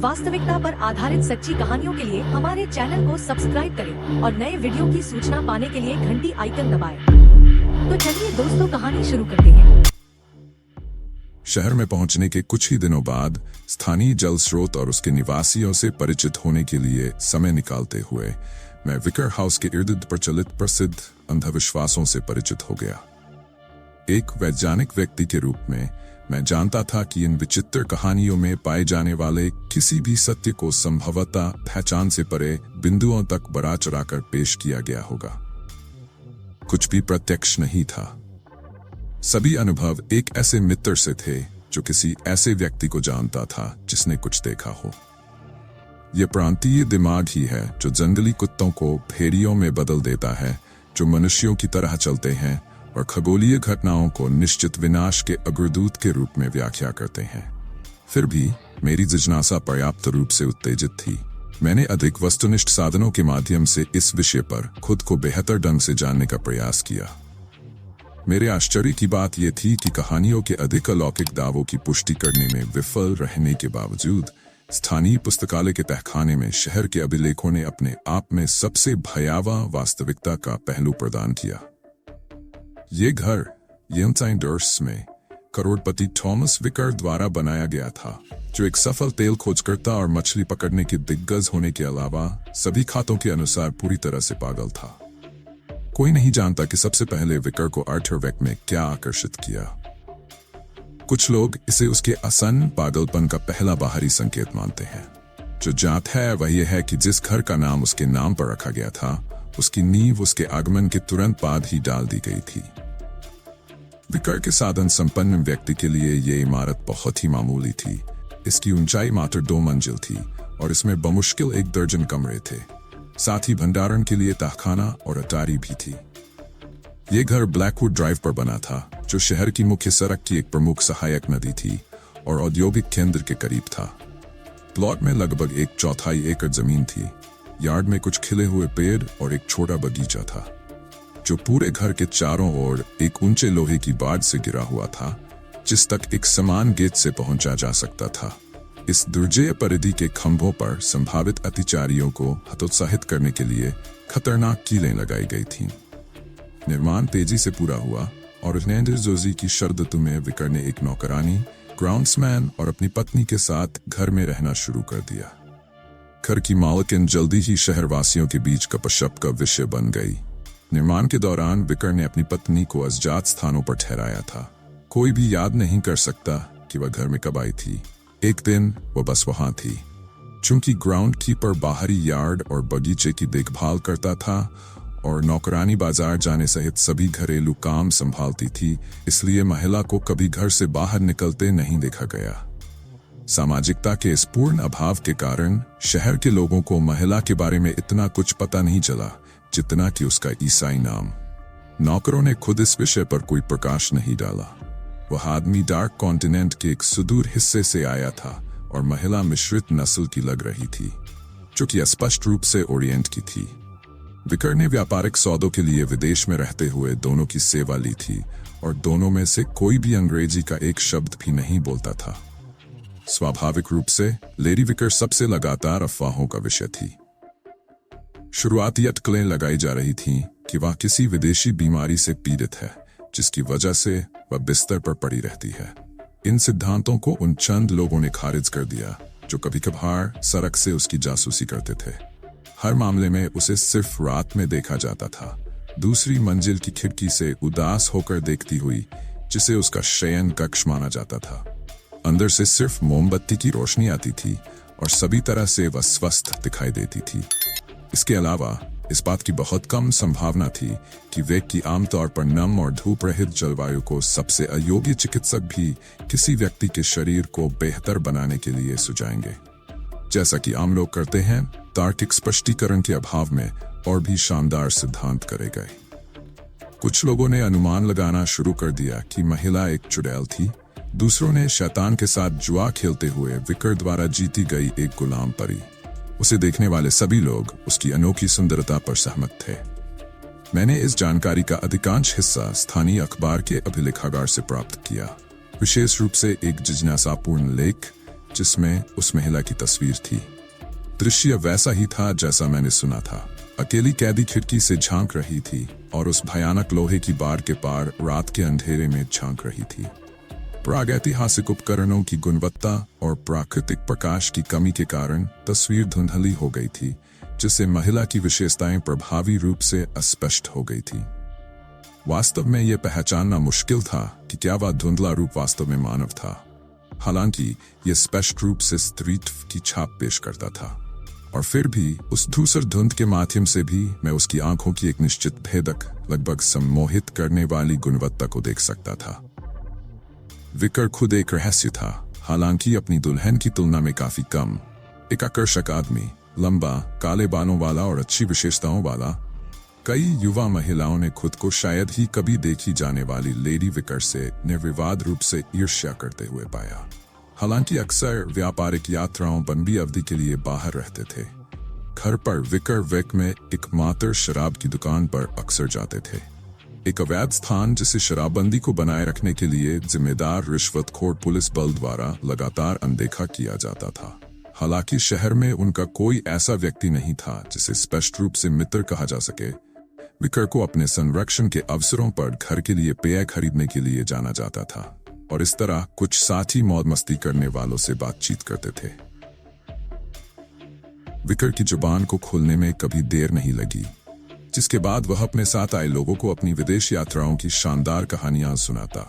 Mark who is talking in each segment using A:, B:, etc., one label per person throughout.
A: वास्तविकता पर आधारित सच्ची कहानियों के लिए हमारे चैनल को सब्सक्राइब करें और नए वीडियो की सूचना पाने के लिए घंटी आइकन दबाएं। तो चलिए दोस्तों, कहानी शुरू करते हैं।
B: शहर में पहुंचने के कुछ ही दिनों बाद स्थानीय जल स्रोत और उसके निवासियों से परिचित होने के लिए समय निकालते हुए मैं विकर हाउस के इर्द गिर्द प्रचलित प्रसिद्ध अंधविश्वासों से परिचित हो गया। एक वैज्ञानिक व्यक्ति के रूप में मैं जानता था कि इन विचित्र कहानियों में पाए जाने वाले किसी भी सत्य को संभवतः पहचान से परे बिंदुओं तक बढ़ा चढ़ाकर पेश किया गया होगा। कुछ भी प्रत्यक्ष नहीं था। सभी अनुभव एक ऐसे मित्र से थे जो किसी ऐसे व्यक्ति को जानता था जिसने कुछ देखा हो। यह प्रांतीय दिमाग ही है जो जंगली कुत्तों को भेड़ियों में बदल देता है, जो मनुष्यों की तरह चलते हैं और खगोलीय घटनाओं को निश्चित विनाश के अग्रदूत के रूप में व्याख्या करते हैं। फिर भी मेरी जिज्ञासा पर्याप्त रूप से उत्तेजित थी। मैंने अधिक वस्तुनिष्ठ साधनों के माध्यम से इस विषय पर खुद को बेहतर ढंग से जानने का प्रयास किया। मेरे आश्चर्य की बात यह थी कि कहानियों के अधिक अलौकिक दावों की पुष्टि करने में विफल रहने के बावजूद स्थानीय पुस्तकालय के तहखाने में शहर के अभिलेखों ने अपने आप में सबसे भयावह वास्तविकता का पहलू प्रदान किया। ये घर येंटाइंडर्स में करोड़पति थॉमस विकर द्वारा बनाया गया था, जो एक सफल तेल खोजकर्ता और मछली पकड़ने के दिग्गज होने के अलावा सभी खातों के अनुसार पूरी तरह से पागल था। कोई नहीं जानता कि सबसे पहले विकर को आर्थर वेक में क्या आकर्षित किया। कुछ लोग इसे उसके आसन पागलपन का पहला बाहरी संकेत मानते हैं। जो जात है वह यह है कि जिस घर का नाम उसके नाम पर रखा गया था, उसकी नींव उसके आगमन के तुरंत बाद ही डाल दी गई थी। विकर के साधन संपन्न व्यक्ति के लिए यह इमारत बहुत ही मामूली थी। इसकी ऊंचाई मात्र 2 मंजिल थी और इसमें बमुश्किल 1 दर्जन कमरे थे। साथ ही भंडारण के लिए तहखाना और अटारी भी थी। यह घर ब्लैकवुड ड्राइव पर बना था, जो शहर की मुख्य सड़क की एक प्रमुख सहायक नदी थी और औद्योगिक केंद्र के करीब था। प्लॉट में लगभग 1/4 एकड़ जमीन थी। यार्ड में कुछ खिले हुए पेड़ और एक छोटा बगीचा था, जो पूरे घर के चारों ओर एक ऊंचे लोहे की बाड़ से घिरा हुआ था, जिस तक एक समान गेट से पहुंचा जा सकता था। इस दुर्जय परिधि के खंभों पर संभावित अतिचारियों को हतोत्साहित करने के लिए खतरनाक कीलें लगाई गई थीं। निर्माण तेजी से पूरा हुआ और जोजी की शर्दतों में विकर ने एक नौकरानी, ग्राउंड्समैन और अपनी पत्नी के साथ घर में रहना शुरू कर दिया। घर की मालकिन जल्दी ही शहरवासियों के बीच गपशप का विषय बन गई। निर्माण के दौरान विकर ने अपनी पत्नी को अज्ञात स्थानों पर ठहराया था। कोई भी याद नहीं कर सकता कि वह घर में कब आई थी। एक दिन वह बस वहां थी। चूंकि ग्राउंड कीपर बाहरी यार्ड और बगीचे की देखभाल करता था और नौकरानी बाजार जाने सहित सभी घरेलू काम संभालती थी, इसलिए महिला को कभी घर से बाहर निकलते नहीं देखा गया। सामाजिकता के इस पूर्ण अभाव के कारण शहर के लोगों को महिला के बारे में इतना कुछ पता नहीं चला जितना कि उसका ईसाई नाम। नौकरों ने खुद इस विषय पर कोई प्रकाश नहीं डाला। वह आदमी डार्क कॉन्टिनेंट के एक सुदूर हिस्से से आया था और महिला मिश्रित नस्ल की लग रही थी, जो कि स्पष्ट रूप से ओरिएंट की थी। विकर ने व्यापारिक सौदों के लिए विदेश में रहते हुए दोनों की सेवा ली थी और दोनों में से कोई भी अंग्रेजी का एक शब्द भी नहीं बोलता था। स्वाभाविक रूप से लेडी विकर सबसे लगातार अफवाहों का विषय थी। शुरुआती अटकलें लगाई जा रही थीं कि वह किसी विदेशी बीमारी से पीड़ित है, जिसकी वजह से वह बिस्तर पर पड़ी रहती है। इन सिद्धांतों को उन चंद लोगों ने खारिज कर दिया जो कभी कभार सड़क से उसकी जासूसी करते थे। हर मामले में उसे सिर्फ रात में देखा जाता था, दूसरी मंजिल की खिड़की से उदास होकर देखती हुई, जिसे उसका शयन कक्ष माना जाता था। अंदर से सिर्फ मोमबत्ती की रोशनी आती थी और सभी तरह से वह स्वस्थ दिखाई देती थी। इसके अलावा इस बात की बहुत कम संभावना थी कि व्यक्ति आमतौर पर नम और धूप रहित जलवायु को सबसे अयोग्य चिकित्सक भी किसी व्यक्ति के शरीर को बेहतर बनाने के लिए सुझाएंगे। जैसा कि आम लोग करते हैं, तार्किक स्पष्टीकरण के अभाव में और भी शानदार सिद्धांत करे गए। कुछ लोगों ने अनुमान लगाना शुरू कर दिया कि महिला एक चुड़ैल थी। दूसरों ने शैतान के साथ जुआ खेलते हुए विकर द्वारा जीती गई एक गुलाम परी। उसे देखने वाले सभी लोग उसकी अनोखी सुंदरता पर सहमत थे। मैंने इस जानकारी का अधिकांश हिस्सा स्थानीय अखबार के अभिलेखागार से प्राप्त किया, विशेष रूप से एक जिज्ञासापूर्ण लेख जिसमें उस महिला की तस्वीर थी। दृश्य वैसा ही था जैसा मैंने सुना था। अकेली कैदी खिड़की से झांक रही थी और उस भयानक लोहे की बाड़ के पार रात के अंधेरे में झांक रही थी। प्रागैतिहासिक उपकरणों की गुणवत्ता और प्राकृतिक प्रकाश की कमी के कारण तस्वीर धुंधली हो गई थी, जिससे महिला की विशेषताएं प्रभावी रूप से अस्पष्ट हो गई थी। वास्तव में यह पहचानना मुश्किल था कि क्या वह धुंधला रूप वास्तव में मानव था। हालांकि यह स्पष्ट रूप से स्त्रीत्व की छाप पेश करता था, और फिर भी उस धूसर धुंध के माध्यम से भी मैं उसकी आंखों की एक निश्चित भेदक, लगभग सम्मोहित करने वाली गुणवत्ता को देख सकता था। विकर खुद एक रहस्य था, हालांकि अपनी दुल्हन की तुलना में काफी कम। एक आकर्षक आदमी, लंबा, काले बालों वाला और अच्छी विशेषताओं वाला। कई युवा महिलाओं ने खुद को शायद ही कभी देखी जाने वाली लेडी विकर से निर्विवाद रूप से ईर्ष्या करते हुए पाया। हालांकि अक्सर व्यापारिक यात्राओं लंबी अवधि के लिए बाहर रहते थे। घर पर विकर वेक में एकमात्र शराब की दुकान पर अक्सर जाते थे, एक अवैध स्थान जिसे शराबबंदी को बनाए रखने के लिए जिम्मेदार रिश्वतखोर पुलिस बल द्वारा लगातार अनदेखा किया जाता था। हालांकि शहर में उनका कोई ऐसा व्यक्ति नहीं था जिसे स्पष्ट रूप से मित्र कहा जा सके। विकर को अपने संरक्षण के अवसरों पर घर के लिए पेय खरीदने के लिए जाना जाता था, और इस तरह कुछ साथी मौज मस्ती करने वालों से बातचीत करते थे। विकर की जुबान को खोलने में कभी देर नहीं लगी, जिसके बाद वह अपने साथ आए लोगों को अपनी विदेश यात्राओं की शानदार कहानियां सुनाता।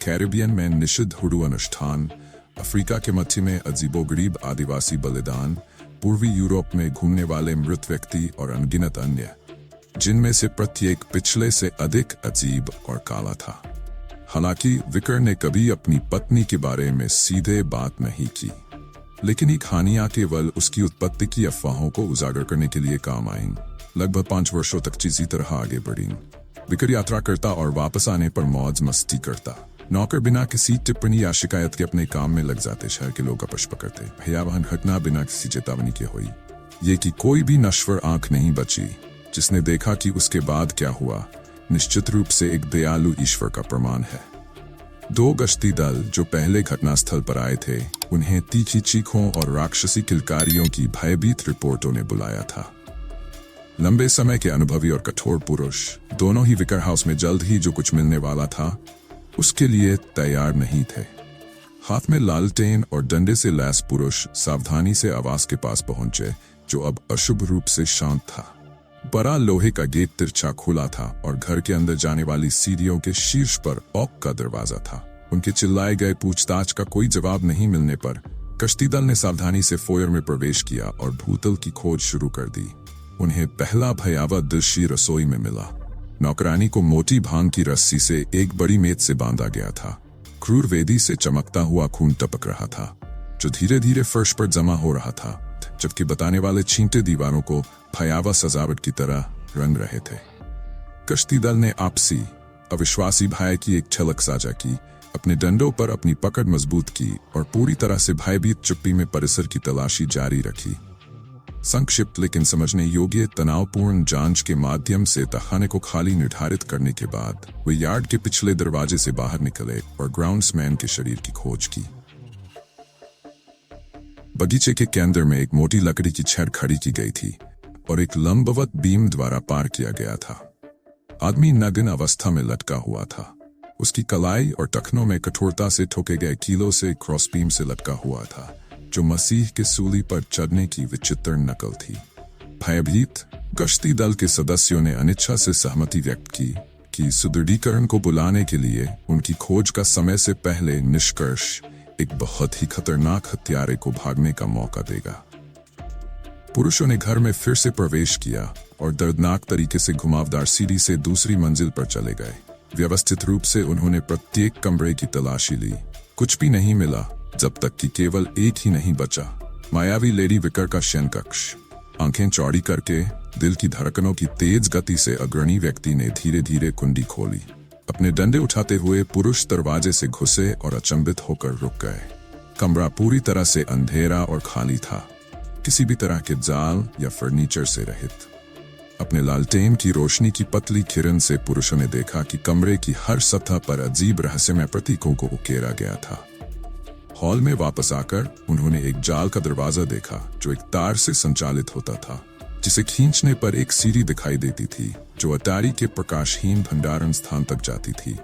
B: कैरिबियन में निषिद्ध हुडू अनुष्ठान, अफ्रीका के मध्य में अजीबोगरीब आदिवासी बलिदान, पूर्वी यूरोप में घूमने वाले मृत व्यक्ति और अनगिनत अन्य, जिनमें से प्रत्येक पिछले से अधिक अजीब और काला था। हालांकि विकर ने कभी अपनी पत्नी के बारे में सीधे बात नहीं की, लेकिन ये कहानियां केवल उसकी उत्पत्ति की अफवाहों को उजागर करने के लिए काम आईं। लगभग 5 वर्षों तक चीज इसी तरह आगे बढ़ी। विकर यात्रा करता और वापस आने पर मौज मस्ती करता। नौकर बिना किसी टिप्पणी या शिकायत के अपने काम में लग जाते। शहर के लोग अपश पकड़ते। भयावह घटना बिना किसी चेतावनी के हुई। ये कि कोई भी नश्वर आंख नहीं बची जिसने देखा कि उसके बाद क्या हुआ, निश्चित रूप से एक दयालु ईश्वर का प्रमाण है। 2 गश्ती दल जो पहले घटनास्थल पर आए थे, उन्हें तीखी चीखों और राक्षसी किलकारियों की भयभीत रिपोर्टों ने बुलाया था। लंबे समय के अनुभवी और कठोर पुरुष दोनों ही विकर हाउस में जल्द ही जो कुछ मिलने वाला था उसके लिए तैयार नहीं थे। हाथ में लालटेन और डंडे से लैस पुरुष सावधानी से आवास के पास पहुंचे, जो अब अशुभ रूप से शांत था। बड़ा लोहे का गेट तिरछा खुला था और घर के अंदर जाने वाली सीढ़ियों के शीर्ष पर ओक का दरवाजा था। उनके चिल्लाए गए पूछताछ का कोई जवाब नहीं मिलने पर कश्ती दल ने सावधानी से फोयर में प्रवेश किया और भूतल की खोज शुरू कर दी। उन्हें पहला भयावह दृश्य रसोई में मिला। नौकरानी को मोटी भांग की रस्सी से एक बड़ी मेज से बांधा गया था। क्रूर वेदी से चमकता हुआ खून टपक रहा था, जो धीरे धीरे फर्श पर जमा हो रहा था, जबकि बताने वाले छींटे दीवारों को भयावह सजावट की तरह रंग रहे थे। कश्ती दल ने आपसी अविश्वासी भय की एक झलक साझा की, अपने डंडों पर अपनी पकड़ मजबूत की और पूरी तरह से भयभीत चुप्पी में परिसर की तलाशी जारी रखी। संक्षिप्त लेकिन समझने योग्य तनावपूर्ण जांच के माध्यम से तहखाने को खाली निर्धारित करने के बाद वे यार्ड के पिछले दरवाजे से बाहर निकले और ग्राउंड्समैन के शरीर की खोज की। बगीचे के केंद्र में एक मोटी लकड़ी की छड़ खड़ी की गई थी और एक लंबवत बीम द्वारा पार किया गया था। आदमी नग्न अवस्था में लटका हुआ था। उसकी कलाई और टखनों में कठोरता से ठोके गए कीलों से क्रॉस बीम से लटका हुआ था, जो मसीह के सूली पर चढ़ने की विचित्र नकल थी। भयभीत गश्ती दल के सदस्यों ने अनिच्छा से सहमति व्यक्त की कि सुदृढ़ीकरण को बुलाने के लिए उनकी खोज का समय से पहले निष्कर्ष एक बहुत ही खतरनाक हत्यारे को भागने का मौका देगा। पुरुषों ने घर में फिर से प्रवेश किया और दर्दनाक तरीके से घुमावदार सीढ़ी से दूसरी मंजिल पर चले गए। व्यवस्थित रूप से उन्होंने प्रत्येक कमरे की तलाशी ली। कुछ भी नहीं मिला, जब तक कि केवल एक ही नहीं बचा, मायावी लेडी विकर का शयन कक्ष। आंखें चौड़ी करके दिल की धड़कनों की तेज गति से अग्रणी व्यक्ति ने धीरे धीरे कुंडी खोली। अपने डंडे उठाते हुए पुरुष दरवाजे से घुसे और अचंभित होकर रुक गए। कमरा पूरी तरह से अंधेरा और खाली था, किसी भी तरह के जाल या फर्नीचर से रहित। अपने लालटेन की रोशनी की पतली किरण से पुरुषों ने देखा कि कमरे की हर सतह पर अजीब रहस्यमय प्रतीकों को उकेरा गया था। हॉल में वापस आकर उन्होंने एक जाल का दरवाजा देखा जो एक तार से संचालित होता था, जिसे खींचने पर एक सीढ़ी दिखाई देती थी जो अटारी के प्रकाशहीन भंडारण स्थान तक जाती थी।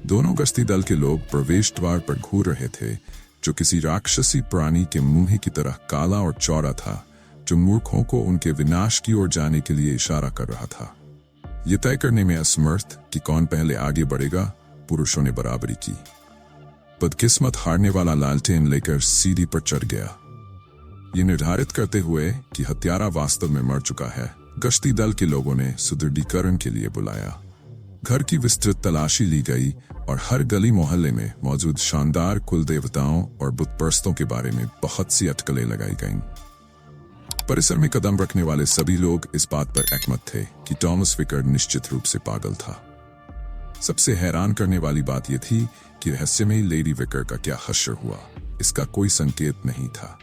B: दोनों गश्ती दल के लोग प्रवेश द्वार पर घूर रहे थे, जो किसी राक्षसी प्राणी के मुंह की तरह काला और चौड़ा था, जो मूर्खों को उनके विनाश की ओर जाने के लिए इशारा कर रहा था। ये तय करने में असमर्थ कि कौन पहले आगे बढ़ेगा, पुरुषों ने बराबरी की। बदकिस्मत हारने वाला लालटेन लेकर सीढ़ी पर चढ़ गया, ये निर्धारित करते हुए कि हत्यारा वास्तव में मर चुका है। गश्ती दल के लोगों ने सुदृढ़ीकरण के लिए बुलाया। घर की विस्तृत तलाशी ली गई और हर गली मोहल्ले में मौजूद शानदार कुल देवताओं और बुत परस्तों के बारे में बहुत सी अटकलें लगाई गईं। परिसर में कदम रखने वाले सभी लोग इस बात पर एकमत थे कि टॉमस विकर निश्चित रूप से पागल था। सबसे हैरान करने वाली बात यह थी कि रहस्यमयी लेडी विकर का क्या हश्र हुआ, इसका कोई संकेत नहीं था।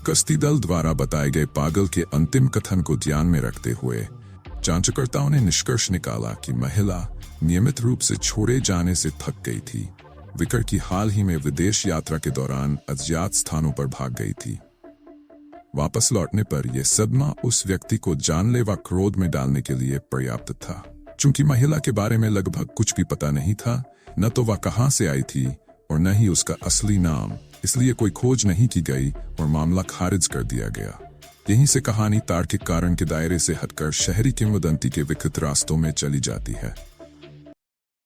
B: गश्ती दल द्वारा बताए गए पागल के अंतिम कथन को ध्यान में रखते हुए जांचकर्ताओं ने निष्कर्ष निकाला कि महिला नियमित रूप से छोड़े जाने से थक गई थी। विकर की हाल ही में विदेश यात्रा के दौरान अज्ञात स्थानों पर भाग गई थी। वापस लौटने पर यह सदमा उस व्यक्ति को जानलेवा क्रोध में डालने के लिए पर्याप्त था। चूंकि महिला के बारे में लगभग कुछ भी पता नहीं था, न तो वह कहां से आई थी और न ही उसका असली नाम, इसलिए कोई खोज नहीं की गई और मामला खारिज कर दिया गया। यहीं से कहानी तार्किक कारण के दायरे से हटकर शहरी किंवदंती के विकृत रास्तों में चली जाती है।